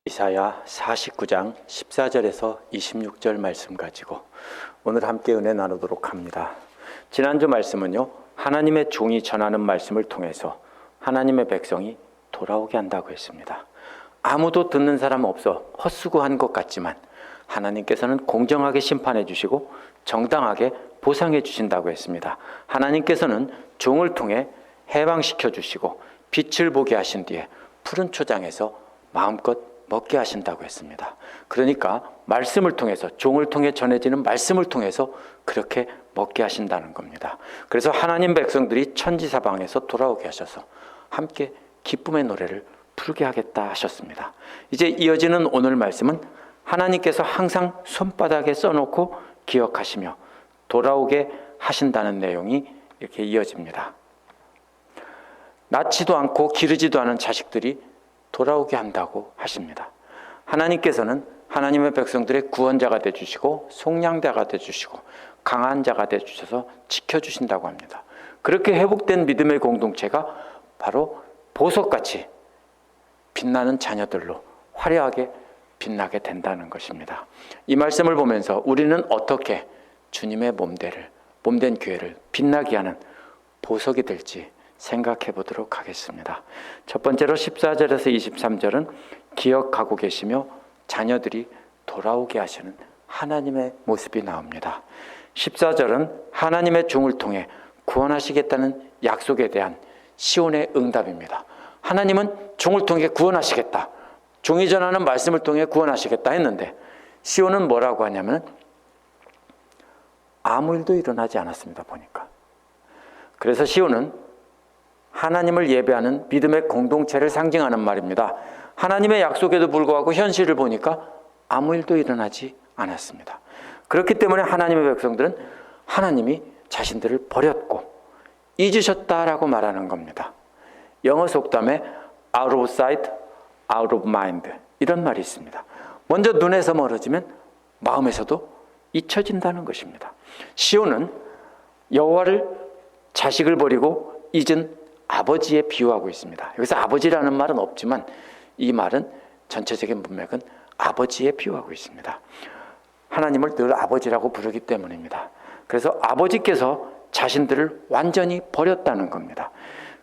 이사야 49장 14절에서 26절 말씀 가지고 오늘 함께 은혜 나누도록 합니다. 지난주 말씀은요, 하나님의 종이 전하는 말씀을 통해서 하나님의 백성이 돌아오게 한다고 했습니다. 아무도 듣는 사람 없어 헛수고한 것 같지만 하나님께서는 공정하게 심판해 주시고 정당하게 보상해 주신다고 했습니다. 하나님께서는 종을 통해 해방시켜 주시고 빛을 보게 하신 뒤에 푸른 초장에서 마음껏 먹게 하신다고 했습니다. 그러니까 말씀을 통해서, 종을 통해 전해지는 말씀을 통해서 그렇게 먹게 하신다는 겁니다. 그래서 하나님 백성들이 천지사방에서 돌아오게 하셔서 함께 기쁨의 노래를 부르게 하겠다 하셨습니다. 이제 이어지는 오늘 말씀은 하나님께서 항상 손바닥에 써놓고 기억하시며 돌아오게 하신다는 내용이 이렇게 이어집니다. 낳지도 않고 기르지도 않은 자식들이 돌아오게 한다고 하십니다. 하나님께서는 하나님의 백성들의 구원자가 되어주시고 속량자가 되어주시고 강한 자가 되어주셔서 지켜주신다고 합니다. 그렇게 회복된 믿음의 공동체가 바로 보석같이 빛나는 자녀들로 화려하게 빛나게 된다는 것입니다. 이 말씀을 보면서 우리는 어떻게 주님의 몸된 교회를 빛나게 하는 보석이 될지 생각해 보도록 하겠습니다. 첫 번째로 14절에서 23절은 기억하고 계시며 자녀들이 돌아오게 하시는 하나님의 모습이 나옵니다. 14절은 하나님의 종을 통해 구원하시겠다는 약속에 대한 시온의 응답입니다. 하나님은 종을 통해 구원하시겠다, 종이 전하는 말씀을 통해 구원하시겠다 했는데 시온은 뭐라고 하냐면 아무 일도 일어나지 않았습니다. 보니까. 그래서 시온은 하나님을 예배하는 믿음의 공동체를 상징하는 말입니다. 하나님의 약속에도 불구하고 현실을 보니까 아무 일도 일어나지 않았습니다. 그렇기 때문에 하나님의 백성들은 하나님이 자신들을 버렸고 잊으셨다라고 말하는 겁니다. 영어 속담에 out of sight, out of mind 이런 말이 있습니다. 먼저 눈에서 멀어지면 마음에서도 잊혀진다는 것입니다. 시온은 여호와를 자식을 버리고 잊은 아버지에 비유하고 있습니다. 여기서 아버지라는 말은 없지만 이 말은 전체적인 문맥은 아버지에 비유하고 있습니다. 하나님을 늘 아버지라고 부르기 때문입니다. 그래서 아버지께서 자신들을 완전히 버렸다는 겁니다.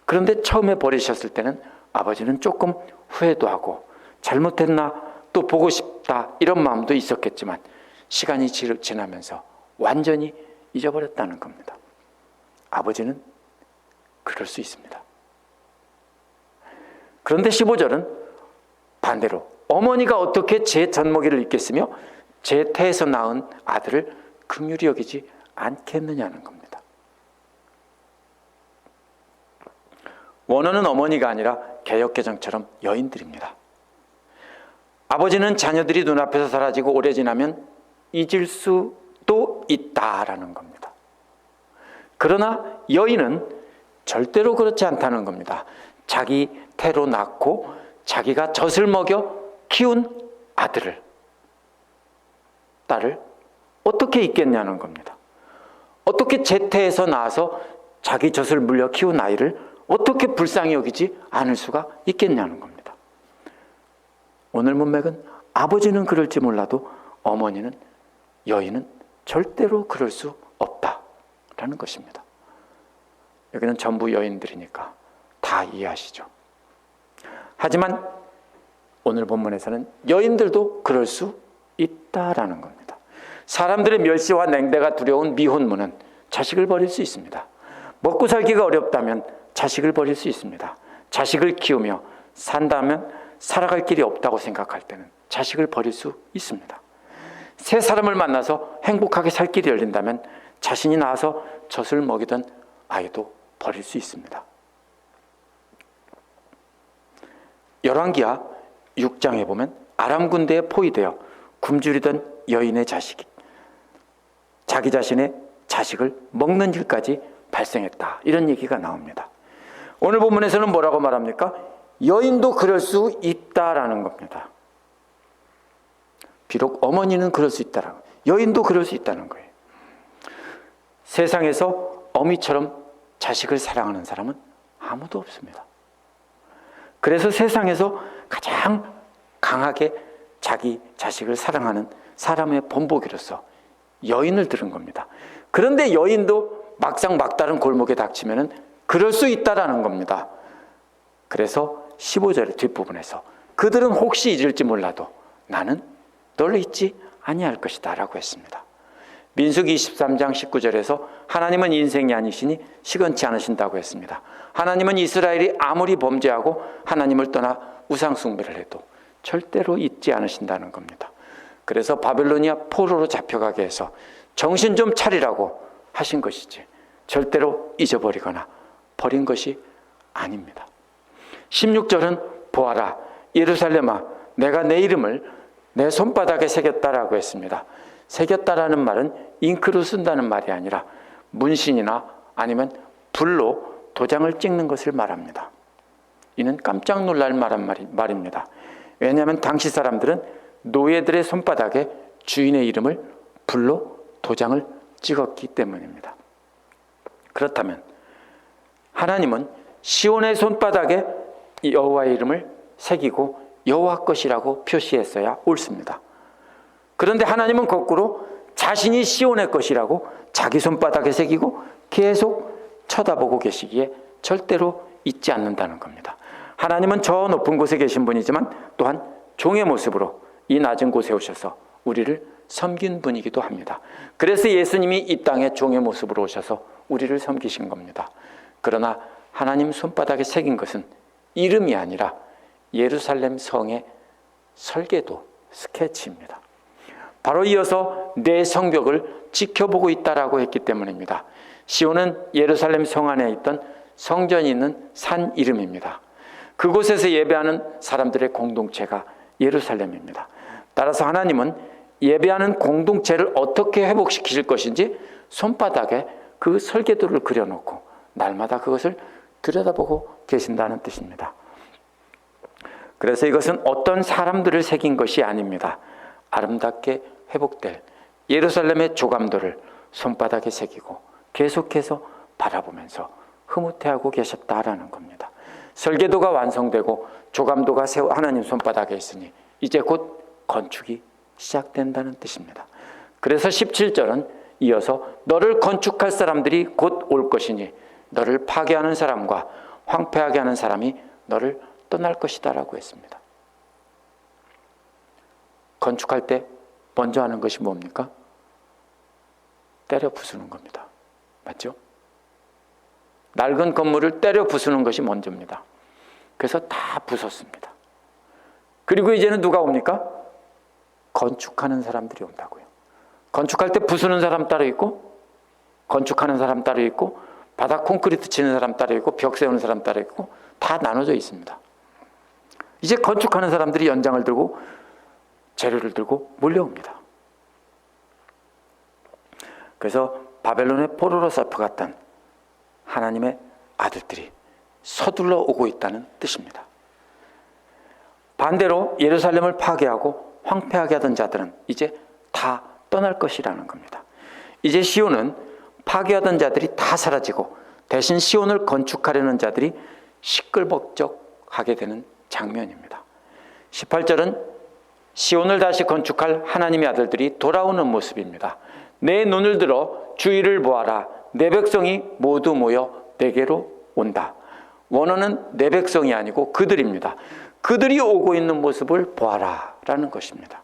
그런데 처음에 버리셨을 때는 아버지는 조금 후회도 하고 잘못했나 또 보고 싶다 이런 마음도 있었겠지만 시간이 지나면서 완전히 잊어버렸다는 겁니다. 아버지는 그럴 수 있습니다. 그런데 15절은 반대로 어머니가 어떻게 제 젖먹이를 잊겠으며 제 태에서 낳은 아들을 긍휼히 여기지 않겠느냐는 겁니다. 원어는 어머니가 아니라 개역개정처럼 여인들입니다. 아버지는 자녀들이 눈앞에서 사라지고 오래 지나면 잊을 수도 있다라는 겁니다. 그러나 여인은 절대로 그렇지 않다는 겁니다. 자기 태로 낳고 자기가 젖을 먹여 키운 아들을, 딸을 어떻게 잊겠냐는 겁니다. 어떻게 제 태에서 낳아서 자기 젖을 물려 키운 아이를 어떻게 불쌍히 여기지 않을 수가 있겠냐는 겁니다. 오늘 문맥은 아버지는 그럴지 몰라도 어머니는, 여인은 절대로 그럴 수 없다라는 것입니다. 여기는 전부 여인들이니까 다 이해하시죠. 하지만 오늘 본문에서는 여인들도 그럴 수 있다라는 겁니다. 사람들의 멸시와 냉대가 두려운 미혼모는 자식을 버릴 수 있습니다. 먹고 살기가 어렵다면 자식을 버릴 수 있습니다. 자식을 키우며 산다면 살아갈 길이 없다고 생각할 때는 자식을 버릴 수 있습니다. 새 사람을 만나서 행복하게 살 길이 열린다면 자신이 낳아서 젖을 먹이던 아이도 버릴 수 있습니다. 열왕기하 6장에 보면 아람 군대에 포위되어 굶주리던 여인의 자식이 자기 자신의 자식을 먹는 일까지 발생했다. 이런 얘기가 나옵니다. 오늘 본문에서는 뭐라고 말합니까? 여인도 그럴 수 있다라는 겁니다. 비록 어머니는 그럴 수 있다라는 거예요. 여인도 그럴 수 있다는 거예요. 세상에서 어미처럼 자식을 사랑하는 사람은 아무도 없습니다. 그래서 세상에서 가장 강하게 자기 자식을 사랑하는 사람의 본보기로서 여인을 들은 겁니다. 그런데 여인도 막상 막다른 골목에 닥치면은 그럴 수 있다라는 겁니다. 그래서 15절 뒷부분에서 그들은 혹시 잊을지 몰라도 나는 널 잊지 아니할 것이다 라고 했습니다. 민수기 23장 19절에서 하나님은 인생이 아니시니 시건치 않으신다고 했습니다. 하나님은 이스라엘이 아무리 범죄하고 하나님을 떠나 우상 숭배를 해도 절대로 잊지 않으신다는 겁니다. 그래서 바벨로니아 포로로 잡혀가게 해서 정신 좀 차리라고 하신 것이지 절대로 잊어버리거나 버린 것이 아닙니다. 16절은 보아라 예루살렘아 내가 내 이름을 내 손바닥에 새겼다라고 했습니다. 새겼다라는 말은 잉크로 쓴다는 말이 아니라 문신이나 아니면 불로 도장을 찍는 것을 말합니다. 이는 깜짝 놀랄 말입니다. 왜냐하면 당시 사람들은 노예들의 손바닥에 주인의 이름을 불로 도장을 찍었기 때문입니다. 그렇다면 하나님은 시온의 손바닥에 여호와의 이름을 새기고 여호와 것이라고 표시했어야 옳습니다. 그런데 하나님은 거꾸로 자신이 시온의 것이라고 자기 손바닥에 새기고 계속 쳐다보고 계시기에 절대로 잊지 않는다는 겁니다. 하나님은 저 높은 곳에 계신 분이지만 또한 종의 모습으로 이 낮은 곳에 오셔서 우리를 섬긴 분이기도 합니다. 그래서 예수님이 이 땅에 종의 모습으로 오셔서 우리를 섬기신 겁니다. 그러나 하나님 손바닥에 새긴 것은 이름이 아니라 예루살렘 성의 설계도, 스케치입니다. 바로 이어서 내 성벽을 지켜보고 있다라고 했기 때문입니다. 시온은 예루살렘 성 안에 있던 성전이 있는 산 이름입니다. 그곳에서 예배하는 사람들의 공동체가 예루살렘입니다. 따라서 하나님은 예배하는 공동체를 어떻게 회복시키실 것인지 손바닥에 그 설계도를 그려놓고 날마다 그것을 들여다보고 계신다는 뜻입니다. 그래서 이것은 어떤 사람들을 새긴 것이 아닙니다. 아름답게 회복될 예루살렘의 조감도를 손바닥에 새기고 계속해서 바라보면서 흐뭇해하고 계셨다라는 겁니다. 설계도가 완성되고 조감도가 하나님 손바닥에 있으니 이제 곧 건축이 시작된다는 뜻입니다. 그래서 17절은 이어서 너를 건축할 사람들이 곧 올 것이니 너를 파괴하는 사람과 황폐하게 하는 사람이 너를 떠날 것이다 라고 했습니다. 건축할 때 먼저 하는 것이 뭡니까? 때려 부수는 겁니다. 맞죠? 낡은 건물을 때려 부수는 것이 먼저입니다. 그래서 다 부쉈습니다. 그리고 이제는 누가 옵니까? 건축하는 사람들이 온다고요. 건축할 때 부수는 사람 따로 있고 건축하는 사람 따로 있고 바닥 콘크리트 치는 사람 따로 있고 벽 세우는 사람 따로 있고 다 나눠져 있습니다. 이제 건축하는 사람들이 연장을 들고 재료를 들고 몰려옵니다. 그래서 바벨론의 포로로 잡혀갔던 하나님의 아들들이 서둘러 오고 있다는 뜻입니다. 반대로 예루살렘을 파괴하고 황폐하게 하던 자들은 이제 다 떠날 것이라는 겁니다. 이제 시온은 파괴하던 자들이 다 사라지고 대신 시온을 건축하려는 자들이 시끌벅적하게 되는 장면입니다. 18절은 시온을 다시 건축할 하나님의 아들들이 돌아오는 모습입니다. 내 눈을 들어 주위를 보아라. 내 백성이 모두 모여 내게로 온다. 원어는 내 백성이 아니고 그들입니다. 그들이 오고 있는 모습을 보아라 라는 것입니다.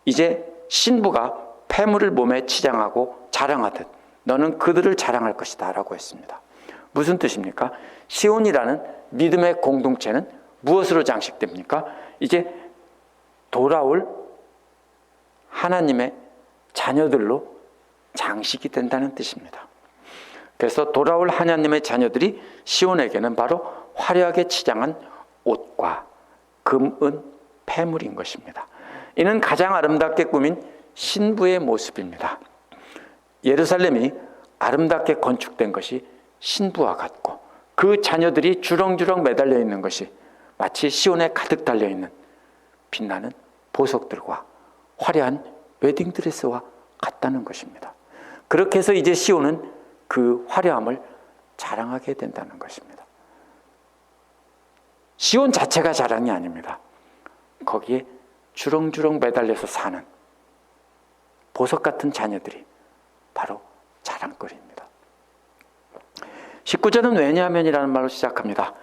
이제 신부가 폐물을 몸에 치장하고 자랑하듯 너는 그들을 자랑할 것이다 라고 했습니다. 무슨 뜻입니까? 시온이라는 믿음의 공동체는 무엇으로 장식됩니까? 이제 돌아올 하나님의 자녀들로 장식이 된다는 뜻입니다. 그래서 돌아올 하나님의 자녀들이 시온에게는 바로 화려하게 치장한 옷과 금, 은, 폐물인 것입니다. 이는 가장 아름답게 꾸민 신부의 모습입니다. 예루살렘이 아름답게 건축된 것이 신부와 같고 그 자녀들이 주렁주렁 매달려 있는 것이 마치 시온에 가득 달려있는 빛나는 보석들과 화려한 웨딩드레스와 같다는 것입니다. 그렇게 해서 이제 시온은 그 화려함을 자랑하게 된다는 것입니다. 시온 자체가 자랑이 아닙니다. 거기에 주렁주렁 매달려서 사는 보석 같은 자녀들이 바로 자랑거리입니다. 19절은 왜냐하면이라는 말로 시작합니다.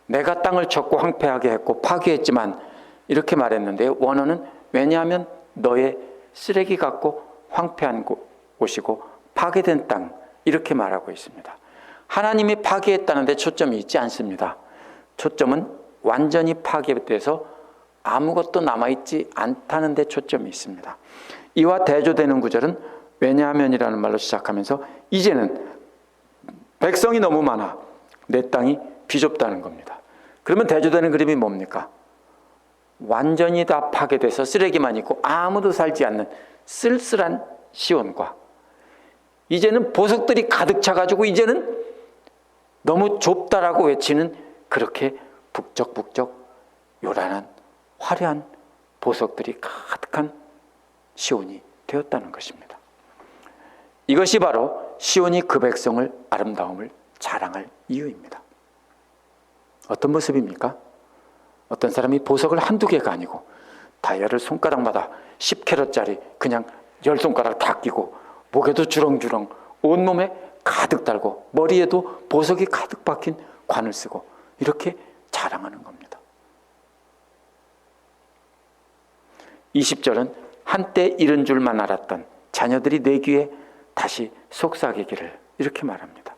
내가 땅을 쳤고 황폐하게 했고 파괴했지만 이렇게 말했는데, 원어는 왜냐하면 너의 쓰레기 같고 황폐한 곳이고 파괴된 땅, 이렇게 말하고 있습니다. 하나님이 파괴했다는 데 초점이 있지 않습니다. 초점은 완전히 파괴돼서 아무것도 남아있지 않다는 데 초점이 있습니다. 이와 대조되는 구절은 왜냐하면이라는 말로 시작하면서 이제는 백성이 너무 많아 내 땅이 비좁다는 겁니다. 그러면 대조되는 그림이 뭡니까? 완전히 다 파괴돼서 쓰레기만 있고 아무도 살지 않는 쓸쓸한 시온과, 이제는 보석들이 가득 차가지고 이제는 너무 좁다라고 외치는 그렇게 북적북적 요란한 화려한 보석들이 가득한 시온이 되었다는 것입니다. 이것이 바로 시온이 그 백성을 아름다움을 자랑할 이유입니다. 어떤 모습입니까? 어떤 사람이 보석을 한두 개가 아니고 다이아를 손가락마다 10캐럿짜리 그냥 10손가락 다 끼고 목에도 주렁주렁 온몸에 가득 달고 머리에도 보석이 가득 박힌 관을 쓰고 이렇게 자랑하는 겁니다. 20절은 한때 잃은 줄만 알았던 자녀들이 내 귀에 다시 속삭이기를, 이렇게 말합니다.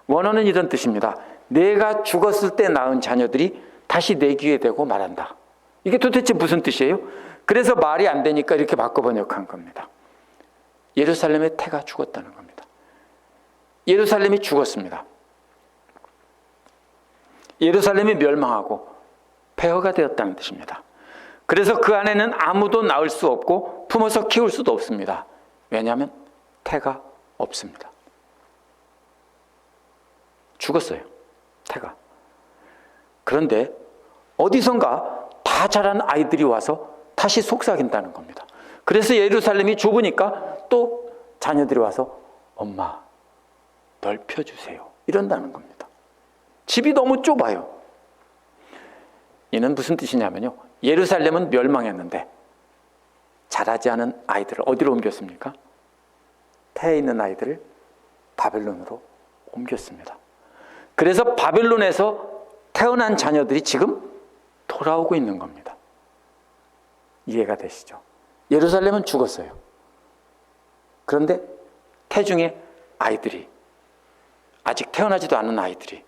원어는 이런 뜻입니다. 내가 죽었을 때 낳은 자녀들이 다시 내 귀에 대고 말한다. 이게 도대체 무슨 뜻이에요? 그래서 말이 안 되니까 이렇게 바꿔 번역한 겁니다. 예루살렘의 태가 죽었다는 겁니다. 예루살렘이 죽었습니다. 예루살렘이 멸망하고 폐허가 되었다는 뜻입니다. 그래서 그 안에는 아무도 낳을 수 없고 품어서 키울 수도 없습니다. 왜냐하면 태가 없습니다. 죽었어요, 태가. 그런데 어디선가 다 자란 아이들이 와서 다시 속삭인다는 겁니다. 그래서 예루살렘이 좁으니까 또 자녀들이 와서 엄마 넓혀주세요, 이런다는 겁니다. 집이 너무 좁아요. 이는 무슨 뜻이냐면요, 예루살렘은 멸망했는데 자라지 않은 아이들을 어디로 옮겼습니까? 태에 있는 아이들을 바벨론으로 옮겼습니다. 그래서 바벨론에서 태어난 자녀들이 지금 돌아오고 있는 겁니다. 이해가 되시죠? 예루살렘은 죽었어요. 그런데 태중의 아이들이, 아직 태어나지도 않은 아이들이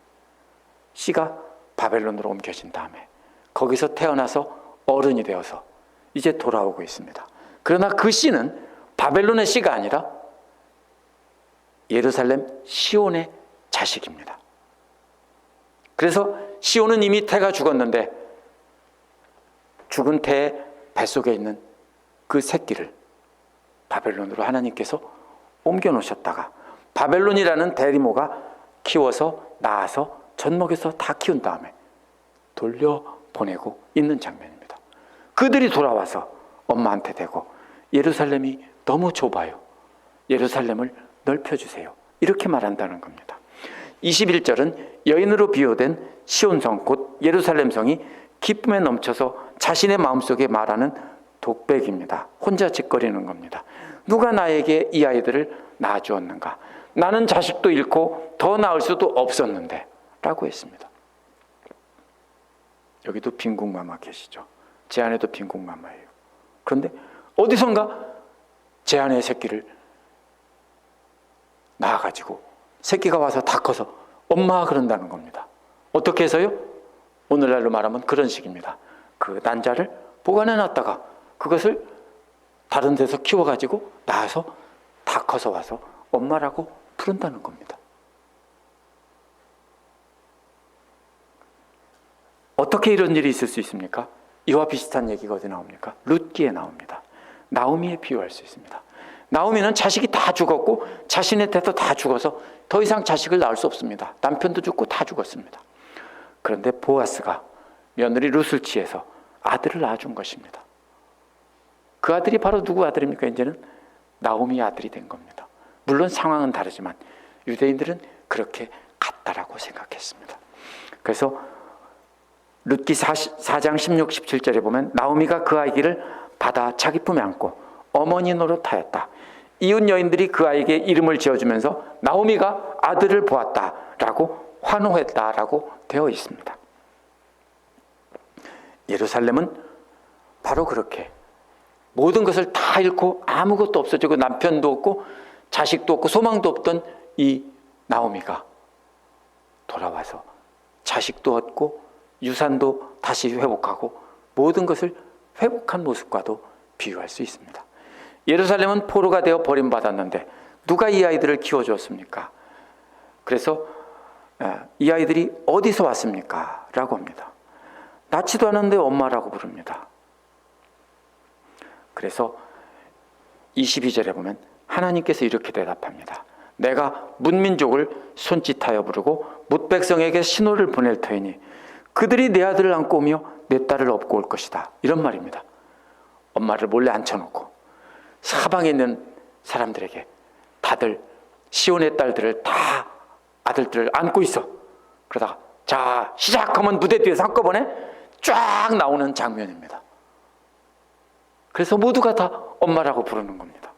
씨가 바벨론으로 옮겨진 다음에 거기서 태어나서 어른이 되어서 이제 돌아오고 있습니다. 그러나 그 씨는 바벨론의 씨가 아니라 예루살렘 시온의 자식입니다. 그래서 시온은 이미 태가 죽었는데 죽은 태의 뱃속에 있는 그 새끼를 바벨론으로 하나님께서 옮겨 놓으셨다가 바벨론이라는 대리모가 키워서 낳아서 젖먹여서 다 키운 다음에 돌려보내고 있는 장면입니다. 그들이 돌아와서 엄마한테 대고 예루살렘이 너무 좁아요, 예루살렘을 넓혀주세요, 이렇게 말한다는 겁니다. 21절은 여인으로 비유된 시온성 곧 예루살렘 성이 기쁨에 넘쳐서 자신의 마음속에 말하는 독백입니다. 혼자 짓거리는 겁니다. 누가 나에게 이 아이들을 낳아주었는가? 나는 자식도 잃고 더 낳을 수도 없었는데 라고 했습니다. 여기도 빈궁마마 계시죠? 제 안에도 빈궁마마예요. 그런데 어디선가 제 안의 새끼를 낳아가지고 새끼가 와서 다 커서 엄마 그런다는 겁니다. 어떻게 해서요? 오늘날로 말하면 그런 식입니다. 그 난자를 보관해 놨다가 그것을 다른 데서 키워가지고 낳아서 다 커서 와서 엄마라고 부른다는 겁니다. 어떻게 이런 일이 있을 수 있습니까? 이와 비슷한 얘기가 어디 나옵니까? 룻기에 나옵니다. 나오미에 비유할 수 있습니다. 나오미는 자식이 다 죽었고 자신의 때도 다 죽어서 더 이상 자식을 낳을 수 없습니다. 남편도 죽고 다 죽었습니다. 그런데 보아스가 며느리 룻을 취해서 아들을 낳아준 것입니다. 그 아들이 바로 누구 아들입니까? 이제는 나오미의 아들이 된 겁니다. 물론 상황은 다르지만 유대인들은 그렇게 같다라고 생각했습니다. 그래서 룻기 4장 16, 17절에 보면 나오미가 그 아기를 받아 자기 품에 안고 어머니 노릇하였다. 이웃 여인들이 그 아이에게 이름을 지어주면서 나오미가 아들을 보았다라고 환호했다라고 되어 있습니다. 예루살렘은 바로 그렇게 모든 것을 다 잃고 아무것도 없어지고 남편도 없고 자식도 없고 소망도 없던 이 나오미가 돌아와서 자식도 얻고 유산도 다시 회복하고 모든 것을 회복한 모습과도 비유할 수 있습니다. 예루살렘은 포로가 되어 버림받았는데 누가 이 아이들을 키워주었습니까? 그래서 이 아이들이 어디서 왔습니까? 라고 합니다. 낳지도 않았는데 엄마라고 부릅니다. 그래서 22절에 보면 하나님께서 이렇게 대답합니다. 내가 뭇민족을 손짓하여 부르고 뭇백성에게 신호를 보낼 터이니 그들이 내 아들을 안고 오며 내 딸을 업고 올 것이다. 이런 말입니다. 엄마를 몰래 앉혀놓고 사방에 있는 사람들에게 다들 시온의 딸들을 다 아들들을 안고 있어. 그러다가 자 시작하면 무대 뒤에서 한꺼번에 쫙 나오는 장면입니다. 그래서 모두가 다 엄마라고 부르는 겁니다.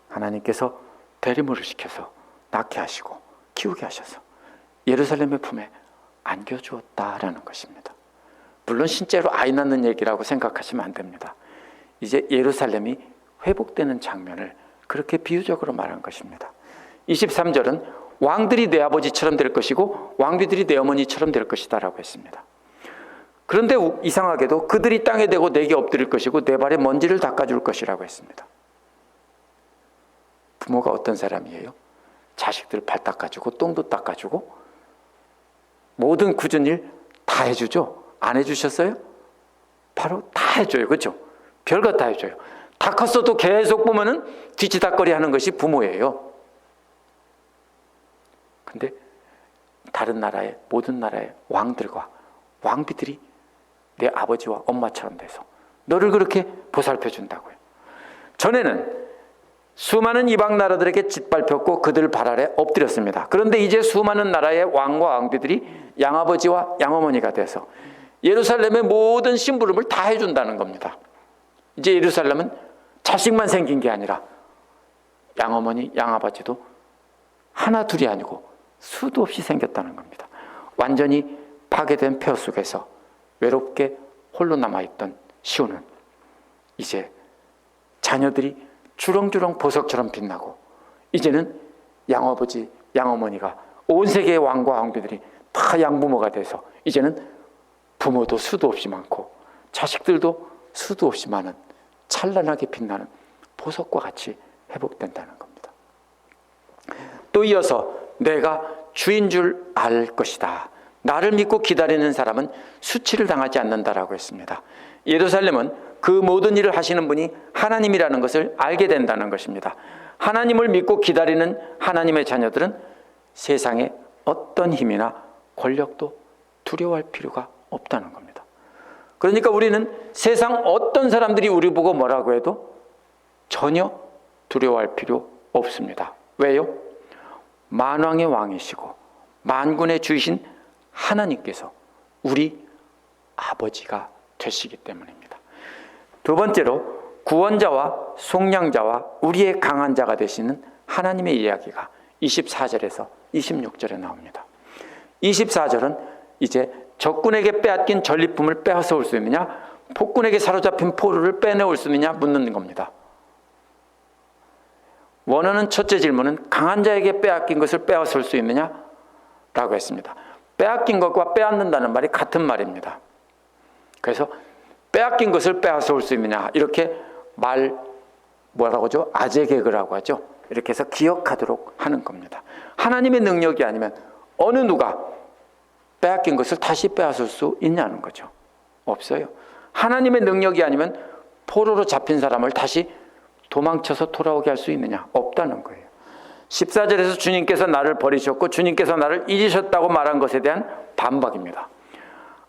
하나님께서 대리모를 시켜서 낳게 하시고 키우게 하셔서 예루살렘의 품에 안겨주었다라는 것입니다. 물론 실제로 아이 낳는 얘기라고 생각하시면 안 됩니다. 이제 예루살렘이 회복되는 장면을 그렇게 비유적으로 말한 것입니다. 23절은 왕들이 내 아버지처럼 될 것이고 왕비들이 내 어머니처럼 될 것이다 라고 했습니다. 그런데 이상하게도 그들이 땅에 대고 내게 엎드릴 것이고 내 발에 먼지를 닦아줄 것이라고 했습니다. 부모가 어떤 사람이에요? 자식들 발 닦아주고 똥도 닦아주고 모든 굳은 일 다 해주죠? 안 해주셨어요? 바로 다 해줘요. 그렇죠? 별거 다 해줘요. 다 컸어도 계속 보면은 뒤치다거리 하는 것이 부모예요. 근데 다른 나라의 모든 나라의 왕들과 왕비들이 내 아버지와 엄마처럼 돼서 너를 그렇게 보살펴 준다고요. 전에는 수많은 이방 나라들에게 짓밟혔고 그들 발 아래 엎드렸습니다. 그런데 이제 수많은 나라의 왕과 왕비들이 양아버지와 양어머니가 돼서 예루살렘의 모든 심부름을 다 해준다는 겁니다. 이제 예루살렘은 자식만 생긴 게 아니라 양어머니, 양아버지도 하나 둘이 아니고 수도 없이 생겼다는 겁니다. 완전히 파괴된 폐허 속에서 외롭게 홀로 남아있던 시온은 이제 자녀들이 주렁주렁 보석처럼 빛나고 이제는 양아버지, 양어머니가 온 세계의 왕과 왕비들이 다 양부모가 돼서 이제는 부모도 수도 없이 많고 자식들도 수도 없이 많은 찬란하게 빛나는 보석과 같이 회복된다는 겁니다. 또 이어서 내가 주인 줄 알 것이다. 나를 믿고 기다리는 사람은 수치를 당하지 않는다라고 했습니다. 예루살렘은 그 모든 일을 하시는 분이 하나님이라는 것을 알게 된다는 것입니다. 하나님을 믿고 기다리는 하나님의 자녀들은 세상에 어떤 힘이나 권력도 두려워할 필요가 없다는 겁니다. 그러니까 우리는 세상 어떤 사람들이 우리 보고 뭐라고 해도 전혀 두려워할 필요 없습니다. 왜요? 만왕의 왕이시고 만군의 주이신 하나님께서 우리 아버지가 되시기 때문입니다. 두 번째로 구원자와 속량자와 우리의 강한 자가 되시는 하나님의 이야기가 24절에서 26절에 나옵니다. 24절은 이제 적군에게 빼앗긴 전리품을 빼앗아올 수 있느냐, 폭군에게 사로잡힌 포로를 빼내올 수 있느냐 묻는 겁니다. 원하는 첫째 질문은 강한 자에게 빼앗긴 것을 빼앗을 수 있느냐? 라고 했습니다. 빼앗긴 것과 빼앗는다는 말이 같은 말입니다. 그래서 빼앗긴 것을 빼앗아올 수 있느냐 이렇게 뭐라고 하죠? 아재 개그라고 하죠. 이렇게 해서 기억하도록 하는 겁니다. 하나님의 능력이 아니면 어느 누가 빼앗긴 것을 다시 빼앗을 수 있냐는 거죠. 없어요. 하나님의 능력이 아니면 포로로 잡힌 사람을 다시 도망쳐서 돌아오게 할 수 있느냐? 없다는 거예요. 14절에서 주님께서 나를 버리셨고 주님께서 나를 잊으셨다고 말한 것에 대한 반박입니다.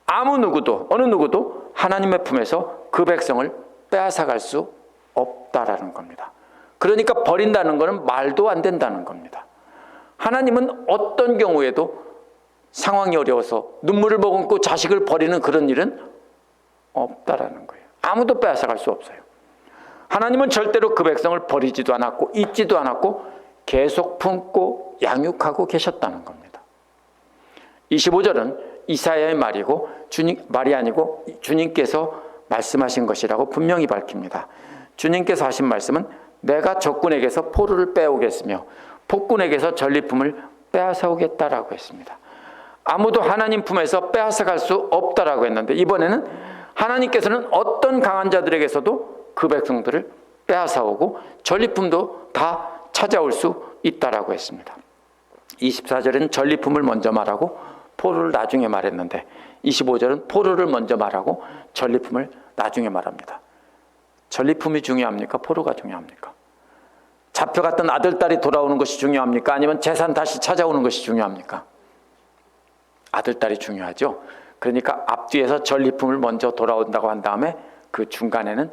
아무 누구도 어느 누구도 하나님의 품에서 그 백성을 빼앗아갈 수 없다라는 겁니다. 그러니까 버린다는 것은 말도 안 된다는 겁니다. 하나님은 어떤 경우에도 상황이 어려워서 눈물을 머금고 자식을 버리는 그런 일은 없다라는 거예요. 아무도 빼앗아갈 수 없어요. 하나님은 절대로 그 백성을 버리지도 않았고 잊지도 않았고 계속 품고 양육하고 계셨다는 겁니다. 25절은 이사야의 말이 아니고 주님께서 말씀하신 것이라고 분명히 밝힙니다. 주님께서 하신 말씀은 내가 적군에게서 포로를 빼오겠으며 폭군에게서 전리품을 빼앗아오겠다라고 했습니다. 아무도 하나님 품에서 빼앗아갈 수 없다라고 했는데 이번에는 하나님께서는 어떤 강한 자들에게서도 그 백성들을 빼앗아오고 전리품도 다 찾아올 수 있다라고 했습니다. 24절은 전리품을 먼저 말하고 포로를 나중에 말했는데 25절은 포로를 먼저 말하고 전리품을 나중에 말합니다. 전리품이 중요합니까? 포로가 중요합니까? 잡혀갔던 아들, 딸이 돌아오는 것이 중요합니까? 아니면 재산 다시 찾아오는 것이 중요합니까? 아들, 딸이 중요하죠. 그러니까 앞뒤에서 전리품을 먼저 돌아온다고 한 다음에 그 중간에는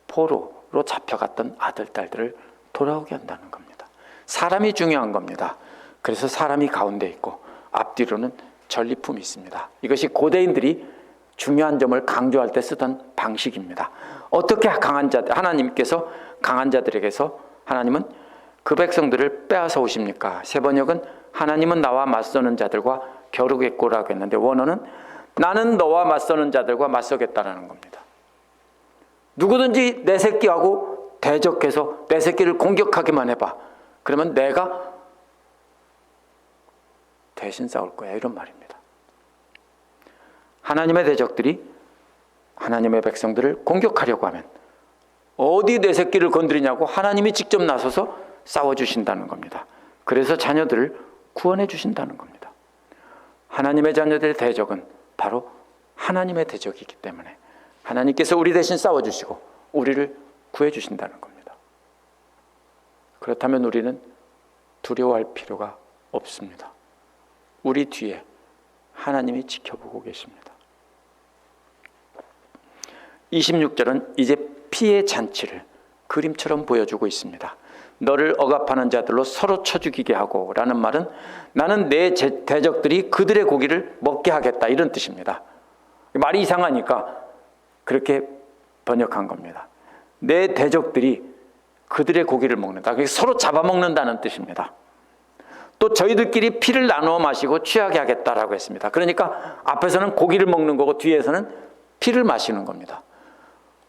포로로 잡혀갔던 아들, 딸들을 돌아오게 한다는 겁니다. 사람이 중요한 겁니다. 그래서 사람이 가운데 있고 앞뒤로는 전리품이 있습니다. 이것이 고대인들이 중요한 점을 강조할 때 쓰던 방식입니다. 어떻게 하나님께서 강한 자들에게서 하나님은 그 백성들을 빼앗아 오십니까? 세 번역은 하나님은 나와 맞서는 자들과 겨루겠고라고 했는데 원어는 나는 너와 맞서는 자들과 맞서겠다라는 겁니다. 누구든지 내 새끼하고 대적해서 내 새끼를 공격하기만 해봐. 그러면 내가 대신 싸울 거야. 이런 말입니다. 하나님의 대적들이 하나님의 백성들을 공격하려고 하면 어디 내 새끼를 건드리냐고 하나님이 직접 나서서 싸워주신다는 겁니다. 그래서 자녀들을 구원해 주신다는 겁니다. 하나님의 자녀들의 대적은 바로 하나님의 대적이기 때문에 하나님께서 우리 대신 싸워주시고 우리를 구해주신다는 겁니다. 그렇다면 우리는 두려워할 필요가 없습니다. 우리 뒤에 하나님이 지켜보고 계십니다. 26절은 이제 피의 잔치를 그림처럼 보여주고 있습니다. 너를 억압하는 자들로 서로 쳐 죽이게 하고 라는 말은 나는 내 대적들이 그들의 고기를 먹게 하겠다 이런 뜻입니다. 말이 이상하니까 그렇게 번역한 겁니다. 내 대적들이 그들의 고기를 먹는다. 그게 서로 잡아먹는다는 뜻입니다. 또 저희들끼리 피를 나누어 마시고 취하게 하겠다라고 했습니다. 그러니까 앞에서는 고기를 먹는 거고 뒤에서는 피를 마시는 겁니다.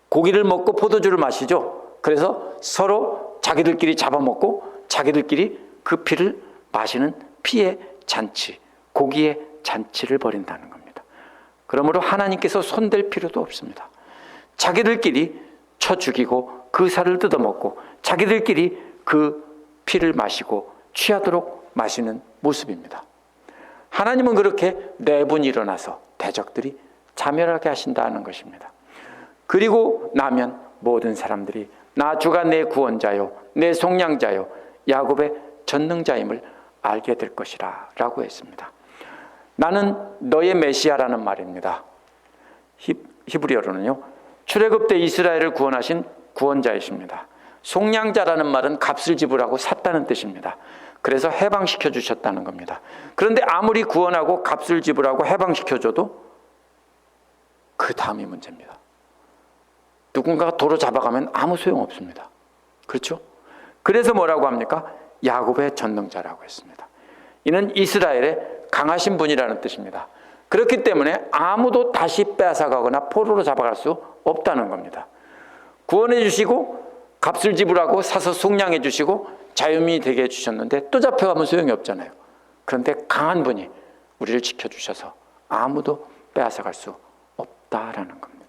고기를 먹고 포도주를 마시죠. 그래서 서로 자기들끼리 잡아먹고 자기들끼리 그 피를 마시는 피의 잔치, 고기의 잔치를 벌인다는 겁니다. 그러므로 하나님께서 손댈 필요도 없습니다. 자기들끼리 쳐 죽이고 그 살을 뜯어먹고 자기들끼리 그 피를 마시고 취하도록 마시는 모습입니다. 하나님은 그렇게 내분이 일어나서 대적들이 자멸하게 하신다는 것입니다. 그리고 나면 모든 사람들이 나 주가 내 구원자요 내 속량자요 야곱의 전능자임을 알게 될 것이라 라고 했습니다. 나는 너의 메시아라는 말입니다. 히브리어로는요 출애굽 때 이스라엘을 구원하신 구원자이십니다. 속량자라는 말은 값을 지불하고 샀다는 뜻입니다. 그래서 해방시켜 주셨다는 겁니다. 그런데 아무리 구원하고 값을 지불하고 해방시켜줘도 그 다음이 문제입니다. 누군가가 도로 잡아가면 아무 소용없습니다. 그렇죠? 그래서 뭐라고 합니까? 야곱의 전능자라고 했습니다. 이는 이스라엘의 강하신 분이라는 뜻입니다. 그렇기 때문에 아무도 다시 빼앗아가거나 포로로 잡아갈 수 없다는 겁니다. 구원해 주시고 값을 지불하고 사서 속량해 주시고 자유민이 되게 해주셨는데 또 잡혀가면 소용이 없잖아요. 그런데 강한 분이 우리를 지켜주셔서 아무도 빼앗아갈 수 없다라는 겁니다.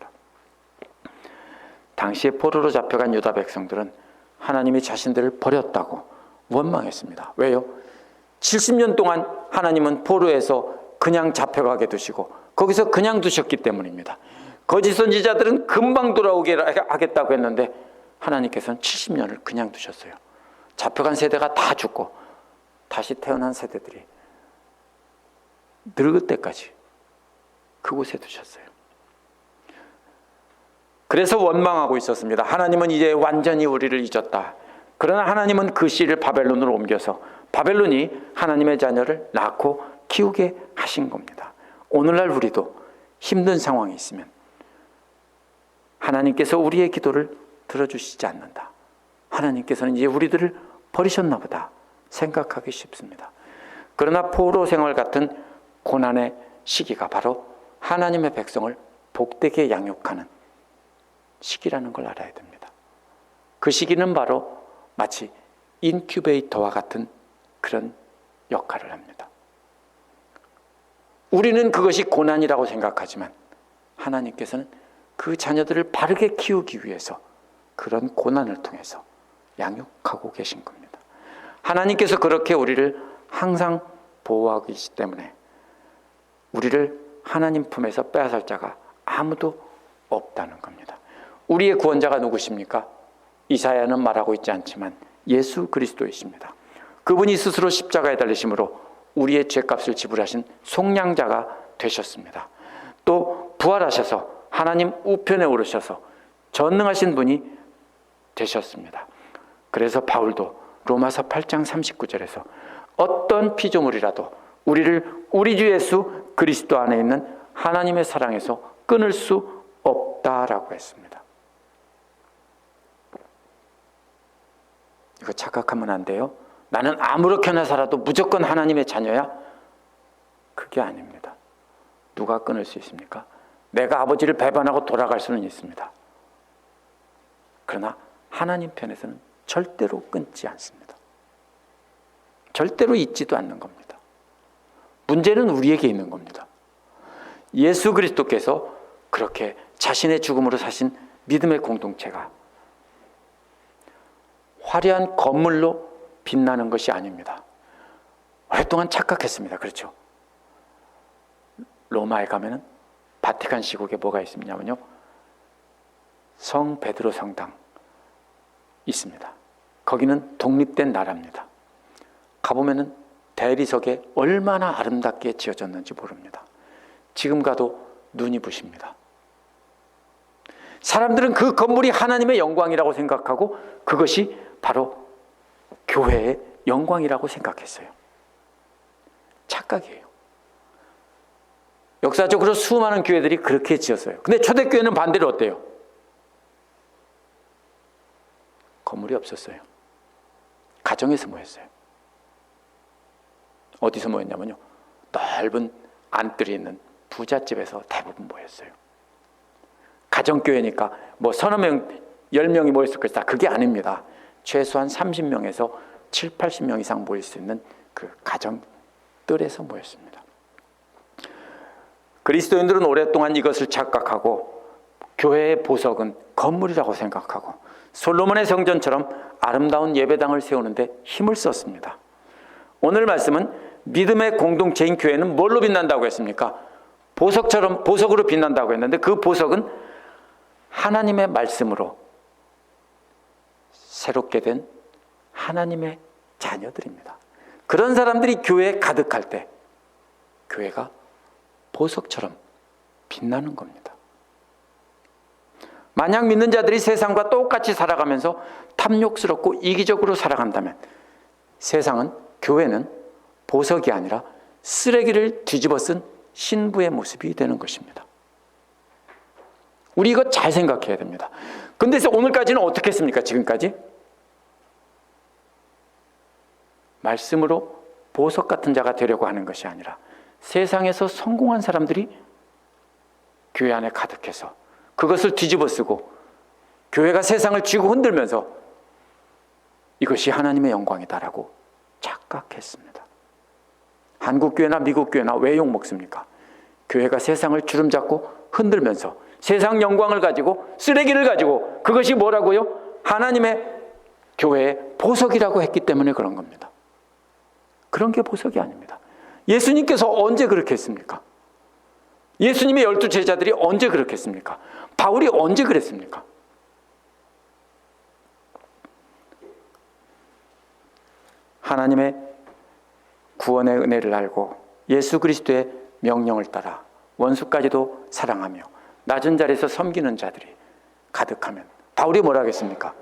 당시에 포로로 잡혀간 유다 백성들은 하나님이 자신들을 버렸다고 원망했습니다. 왜요? 70년 동안 하나님은 포로에서 그냥 잡혀가게 두시고 거기서 그냥 두셨기 때문입니다. 거짓 선지자들은 금방 돌아오게 하겠다고 했는데 하나님께서는 70년을 그냥 두셨어요. 잡혀간 세대가 다 죽고 다시 태어난 세대들이 늙을 때까지 그곳에 두셨어요. 그래서 원망하고 있었습니다. 하나님은 이제 완전히 우리를 잊었다. 그러나 하나님은 그 씨를 바벨론으로 옮겨서 바벨론이 하나님의 자녀를 낳고 키우게 하신 겁니다. 오늘날 우리도 힘든 상황이 있으면 하나님께서 우리의 기도를 들어주시지 않는다, 하나님께서는 이제 우리들을 버리셨나 보다 생각하기 쉽습니다. 그러나 포로 생활 같은 고난의 시기가 바로 하나님의 백성을 복되게 양육하는 시기라는 걸 알아야 됩니다. 그 시기는 바로 마치 인큐베이터와 같은 그런 역할을 합니다. 우리는 그것이 고난이라고 생각하지만 하나님께서는 그 자녀들을 바르게 키우기 위해서 그런 고난을 통해서 양육하고 계신 겁니다. 하나님께서 그렇게 우리를 항상 보호하고 계시기 때문에 우리를 하나님 품에서 빼앗을 자가 아무도 없다는 겁니다. 우리의 구원자가 누구십니까? 이사야는 말하고 있지 않지만 예수 그리스도이십니다. 그분이 스스로 십자가에 달리심으로 우리의 죄값을 지불하신 속량자가 되셨습니다. 또 부활하셔서 하나님 우편에 오르셔서 전능하신 분이 되셨습니다. 그래서 바울도 로마서 8장 39절에서 어떤 피조물이라도 우리를 우리 주 예수 그리스도 안에 있는 하나님의 사랑에서 끊을 수 없다라고 했습니다. 이거 착각하면 안 돼요. 나는 아무렇게나 살아도 무조건 하나님의 자녀야? 그게 아닙니다. 누가 끊을 수 있습니까? 내가 아버지를 배반하고 돌아갈 수는 있습니다. 그러나 하나님 편에서는 절대로 끊지 않습니다. 절대로 잊지도 않는 겁니다. 문제는 우리에게 있는 겁니다. 예수 그리스도께서 그렇게 자신의 죽음으로 사신 믿음의 공동체가 화려한 건물로 빛나는 것이 아닙니다. 오랫동안 착각했습니다. 그렇죠? 로마에 가면은 바티칸 시국에 뭐가 있냐면요, 성 베드로 성당 있습니다. 거기는 독립된 나라입니다. 가보면은 대리석에 얼마나 아름답게 지어졌는지 모릅니다. 지금 가도 눈이 부십니다. 사람들은 그 건물이 하나님의 영광이라고 생각하고 그것이 바로 교회의 영광이라고 생각했어요. 착각이에요. 역사적으로 수많은 교회들이 그렇게 지었어요. 근데 초대교회는 반대로 어때요? 건물이 없었어요. 가정에서 모였어요. 어디서 모였냐면요, 넓은 안뜰이 있는 부잣집에서 대부분 모였어요. 가정교회니까 뭐 서너 명, 10명이 모였을 것이다, 그게 아닙니다. 최소한 30명에서 7, 80명 이상 모일 수 있는 그 가정뜰에서 모였습니다. 그리스도인들은 오랫동안 이것을 착각하고 교회의 보석은 건물이라고 생각하고 솔로몬의 성전처럼 아름다운 예배당을 세우는데 힘을 썼습니다. 오늘 말씀은 믿음의 공동체인 교회는 뭘로 빛난다고 했습니까? 보석으로 빛난다고 했는데 그 보석은 하나님의 말씀으로 새롭게 된 하나님의 자녀들입니다. 그런 사람들이 교회에 가득할 때 교회가 보석처럼 빛나는 겁니다. 만약 믿는 자들이 세상과 똑같이 살아가면서 탐욕스럽고 이기적으로 살아간다면 세상은, 교회는 보석이 아니라 쓰레기를 뒤집어 쓴 신부의 모습이 되는 것입니다. 우리 이거 잘 생각해야 됩니다. 근데 오늘까지는 어떻게 했습니까? 지금까지? 말씀으로 보석 같은 자가 되려고 하는 것이 아니라 세상에서 성공한 사람들이 교회 안에 가득해서 그것을 뒤집어 쓰고 교회가 세상을 쥐고 흔들면서 이것이 하나님의 영광이다라고 착각했습니다. 한국교회나 미국교회나 왜 욕먹습니까? 교회가 세상을 주름잡고 흔들면서 세상 영광을 가지고 쓰레기를 가지고 그것이 뭐라고요? 하나님의 교회의 보석이라고 했기 때문에 그런 겁니다. 그런 게 보석이 아닙니다. 예수님께서 언제 그렇게 했습니까? 예수님의 12 제자들이 언제 그렇게 했습니까? 바울이 언제 그랬습니까? 하나님의 구원의 은혜를 알고 예수 그리스도의 명령을 따라 원수까지도 사랑하며 낮은 자리에서 섬기는 자들이 가득하면 바울이 뭐라 하겠습니까?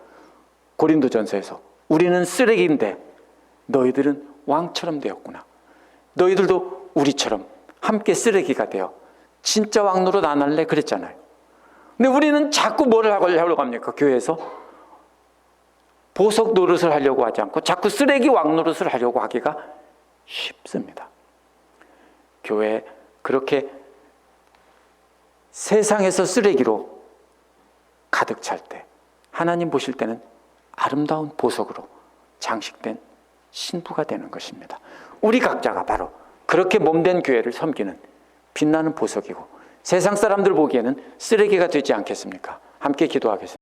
고린도전서에서 우리는 쓰레기인데 너희들은 왕처럼 되었구나. 너희들도 우리처럼 함께 쓰레기가 되어 진짜 왕노릇 안 할래? 그랬잖아요. 근데 우리는 자꾸 뭐를 하려고 합니까? 교회에서 보석 노릇을 하려고 하지 않고 자꾸 쓰레기 왕 노릇을 하려고 하기가 쉽습니다. 교회 그렇게 세상에서 쓰레기로 가득 찰 때 하나님 보실 때는 아름다운 보석으로 장식된 신부가 되는 것입니다. 우리 각자가 바로 그렇게 몸된 교회를 섬기는 빛나는 보석이고 세상 사람들 보기에는 쓰레기가 되지 않겠습니까? 함께 기도하겠습니다.